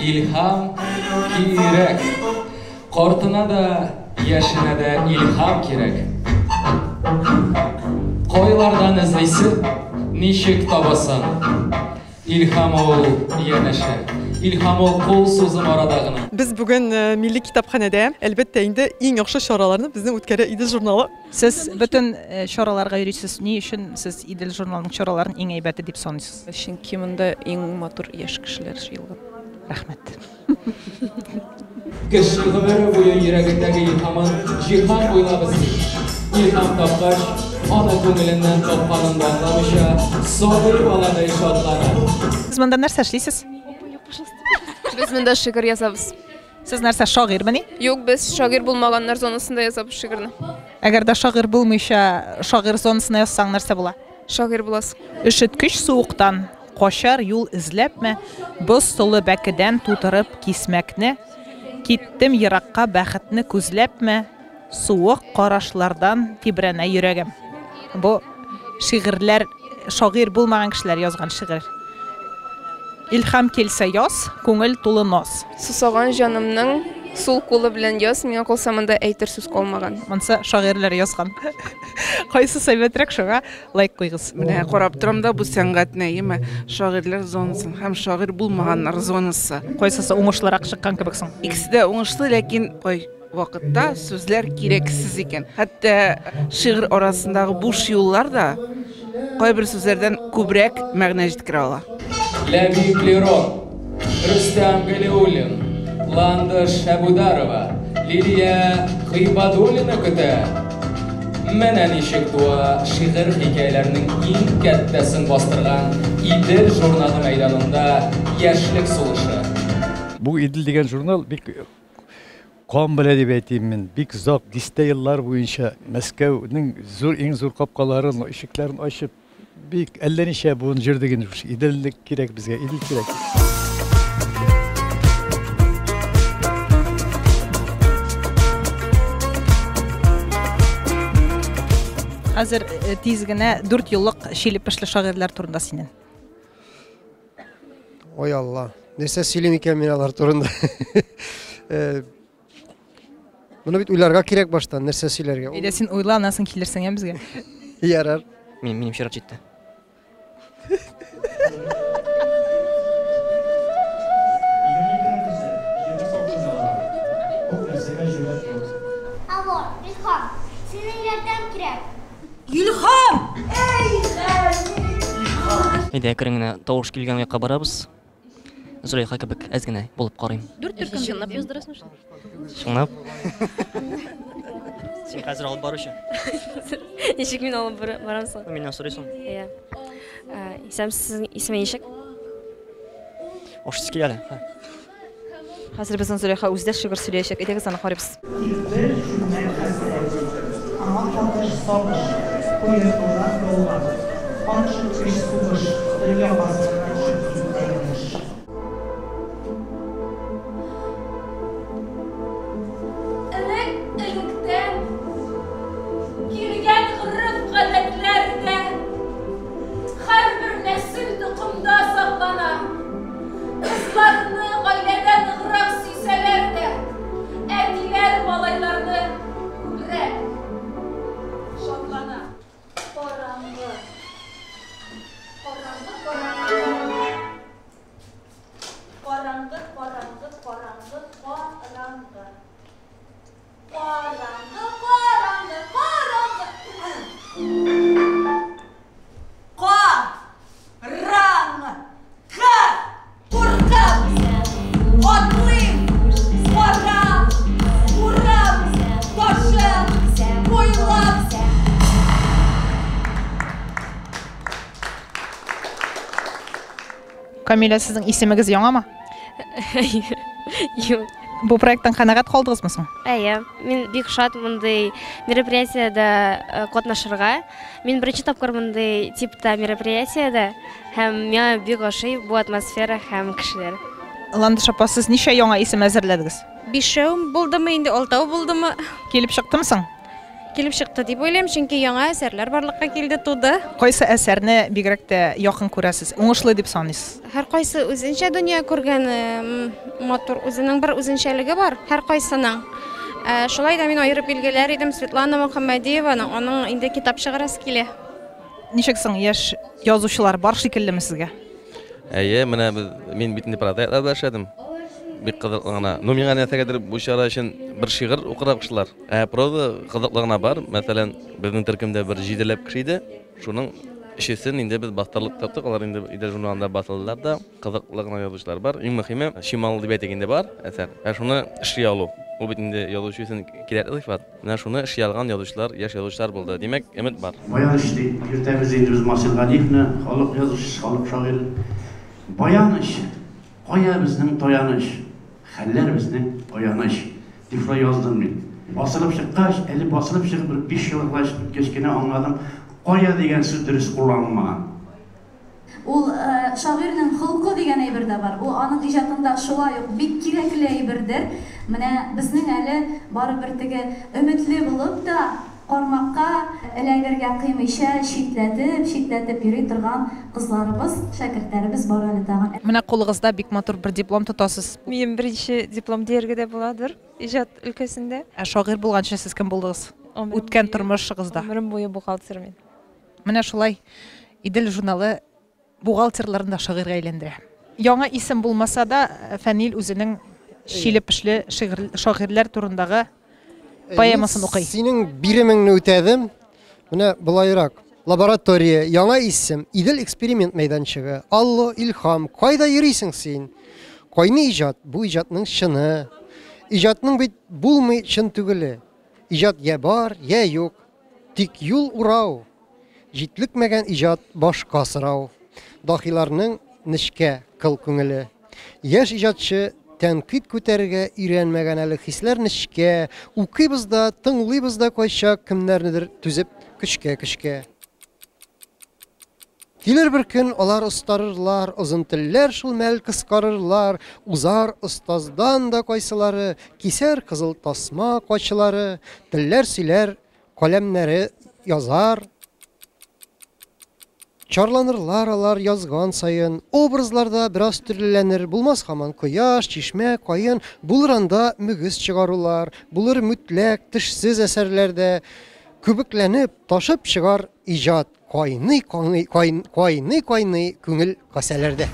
İlham kirek. Qortuna da, yaşına da ilham kirek. Qoylardan izleysi, nişik tabasan. İlham ol yeneşe. İlham ol kol sözüm aradağına. Biz bugün Milli Kitapxanada elbette indi en yaxşı şoralarını bizning O'tkara İdil jurnalı. Siz bütün şoralarga yürüysiz. Ni üçün siz İdil jurnalının şoralarını en aybati dep sanıysız? Çünkü mында en motor yaş kişiler yılgın. Rahmet. Kışı ömrü boyu yüreğindeki ilhamın cihan boylabısın. İlham tapkaç, ana köngülünden topkanında anlamışa, soğuyu baladay şotlana. Siz mında нәрсә эшлисез? Biz mында şiir yazabız. Siz нәрсә шагыйрмыни? Yok biz şair bulmaganlar zonasında yazabız şiirini. Әгәр дә шагыйрь булмыйча, шагыйрь зонасына язсаң нәрсә була? Şair bulasın. Ишеткеч суыктан качар юл эзләпме, боз сулы бәкедән тутырып кисмәкне, киттем еракка бәхетне күзләпме, суык карашлардан тибрәнә йөрәгем. Бу шигырьләр шагыйрь булмаган кешеләр язган шигырь. İlham kelsə yaz, көңел тулы наз. Susagan canımның sol kolu bilen yaz, mine kolsamında әйтер сүз kalmagan. Монсы шагыйрьләр язган. Кайсы сәбәтрәк шуга лайк куйгыз. Менә карап торам да бу сәнгать нәйме шагыйрьләр зонасын һәм шагыйрь булмаганнар зонасы. Кайсысы уңышлырак чыккан кебексең? Икесе дә уңышлы, ләкин кай вакытта сүзләр кирәксез икән. Хәтта шигырь арасындагы буш юллар да кайбер сүзләрдән күбрәк мәгънә җиткерә ала. Ләбиб Лерон, Рустам Галиуллин, Ландыш Әбударова, Лилия Гыйбадуллина көтә. Менә ничек туа шигырь хикәяләренең иң кәттәсен бастырган Идел журналы мәйданында яшьлек сулышы. Bu İdil деген журнал бик ком белә дип әйтим мин. Бик зак дистә еллар буенча Мәскәүнең иң зур капкаларын, ишекләрен ачып, бик әлләничә буын җирдеген Иделлек кирәк безгә, Идел кирәк. Хәзер тиз генә 4 еллык Шилеп эшле шагыйрьләр турында синең. Ой Алла, нәрсә сөйлим икән мин алар турында. Моны бит уйларга кирәк баштан, нәрсә сөйләргә. Әйдә син уйла, аннан килерсең безгә. Ярар. Минем чират җитте. Алло, İlham, senin yerden kirek. İlham! Әйдә, кереңне тавыш килгән якка барабыз. Зөләйха кебек әз генә булып карыйм. Дүрт төркем чынлап яздырасың. Чынлап? Син хәзер алып баручы. Ничек мин алып барамсың? Миннән сорыйсың. Иә. Sizin ismi ничек? Ошсыз киләле. Хәзер безнең Зөләйха үздә шигырь сөйләячәк. Әйдәгез аны карыйбыз. Элек-электән килгән гырыф гадәтләрдә һәрбер нәсел тукымда саклана. Кызларны гаиләдә ныграк сөйсәләр дә, әтиләр малайларны күбрәк шатлана. Караңгы. Караңгы, караңгы. Караңгы, караңгы, караңгы, караңгы. Караңгы, караңгы, караңгы. Караңгы. Куркам. Атлыйм. Барам. Урам. Ташым. Буйлап. Камиля, сезнең исемегез яңамы? Юк. Бу проекттан канәгать калдыгызмы соң? Әйе, мин бик шат мондай мероприятиедә катнашырга. Мин беренче тапкыр мондай типта мероприятиедә һәм миңа бик ошый бу атмосфера һәм кешеләр. Ландыш апа, сез ничә яңа исем әзерләдегез? 5 булдымы инде, 6 булдымы? Килеп чыктымы соң? килеп чыкты дип уйлыйм, чөнки яңа әсәрләр барлыкка килде, туды. Кайсы әсәрне бигрәк тә якын күрәсез? Уңышлы дип саныйсыз? Һәр кайсы үзенчә дөнья күргән матур, үзенең бер үзенчәлеге бар, һәр кайсының. Шулай да мин аерып билгеләр идем Светлана Мөхәммәдиеваның, аның инде китап чыгарасы килә. Ничек соң яшь язучылар бар шикеллеме сезгә? Әйе, менә мин бит инде проектта эшләдем. Бик кызыклы гына. Ну миңа нәрсәгәдер бу чара өчен бер шигырь укырак кешеләр. Проза кызыклы гына бар. Мәсәлән, безнең төркемдә бер 7ләп кеше иде. Шуның өчесен инде без бастырлык таптык. Алар инде идел журналында басылдылар да, кызыклы гына язучылар бар. Иң мөһиме Шимал дип әйтгәндә бар әсәр. Шуны эшли алу. Ул бит инде язучы өчен кирәкле сыйфат. Менә шуны эшли алган язучылар, яшь язучылар булды. Димәк, өмет бар. Баян эшли, иртәбез инде без Масил Галиевны, халык язучысы, халык шагыйре. Баян эш, кая безнең таяныш? Хәлләр безнең аяныш дип яздым мин. Басылып чыккач, әле басылып чыгып бер 5 еллык кечкенә аңладым, кая дигән сүз дөрес кулланылмаган. Ул шагыйрьнең холкы дигән әйбер дә бар. Ул аның иҗатында шулай ук бик кирәкле әйбердер. Менә безнең әле барыбер теге өметле булып да кармакка эләгергә кыймыйча читләтеп йөри торган кызларыбыз, шәкертләребез бар әле тагын. Менә кулыгызда бик матур бер диплом тотасыз. Минем беренче диплом дияргә дә буладыр иҗат өлкәсендә. Шагыйрь булганчы сез кем булдыгыз? Үткән тормышыгызда. Ömrüm буе бухгалтер мин. Менә шулай Идел журналы бухгалтерларны да шагыйрьгә әйләндерә. Яңа исем булмаса да, Фәнил үзенең шилеп эшле шагыйрьләр турындагы поэмасын укый. Синең биремеңне үтәдем. Менә булайрак. Лаборатория, яңа исем, Идел эксперимент мәйданчыгы. Алло, илһам, кайда йөрисең син? Кайны иҗат? Бу иҗатның чыны. Иҗатның бит булмый чын түгеле. Иҗат я бар, я юк. Тик юл урау. Җитлекмәгән иҗат башка сорау. Дахиларның нишкә кыл күңеле. Яшь иҗатчы тәнкыйть күтәрергә өйрәнмәгән әле хисләр нишкә. Укыйбыз да, тыңлыйбыз да кайчак кемнәрнедер түзеп көчкә. Килер бер көн алар устарырлар, озын телләр шул мәл кыскарырлар, узар остаздан да кайсылары, кисәр кызыл тасма кайчылары, телләр сөйләр, каләмнәре язар. Чарланырлар алар язган сайын, образларда бераз төрлеләнер, булмас һаман кояш, чишмә, кайын, булыр анда мөгез чыгарулар, булыр мүтләк, тешсез әсәрләрдә, күбекләнеп, ташып чыгар иҗат, кайный күңел касәләрдә.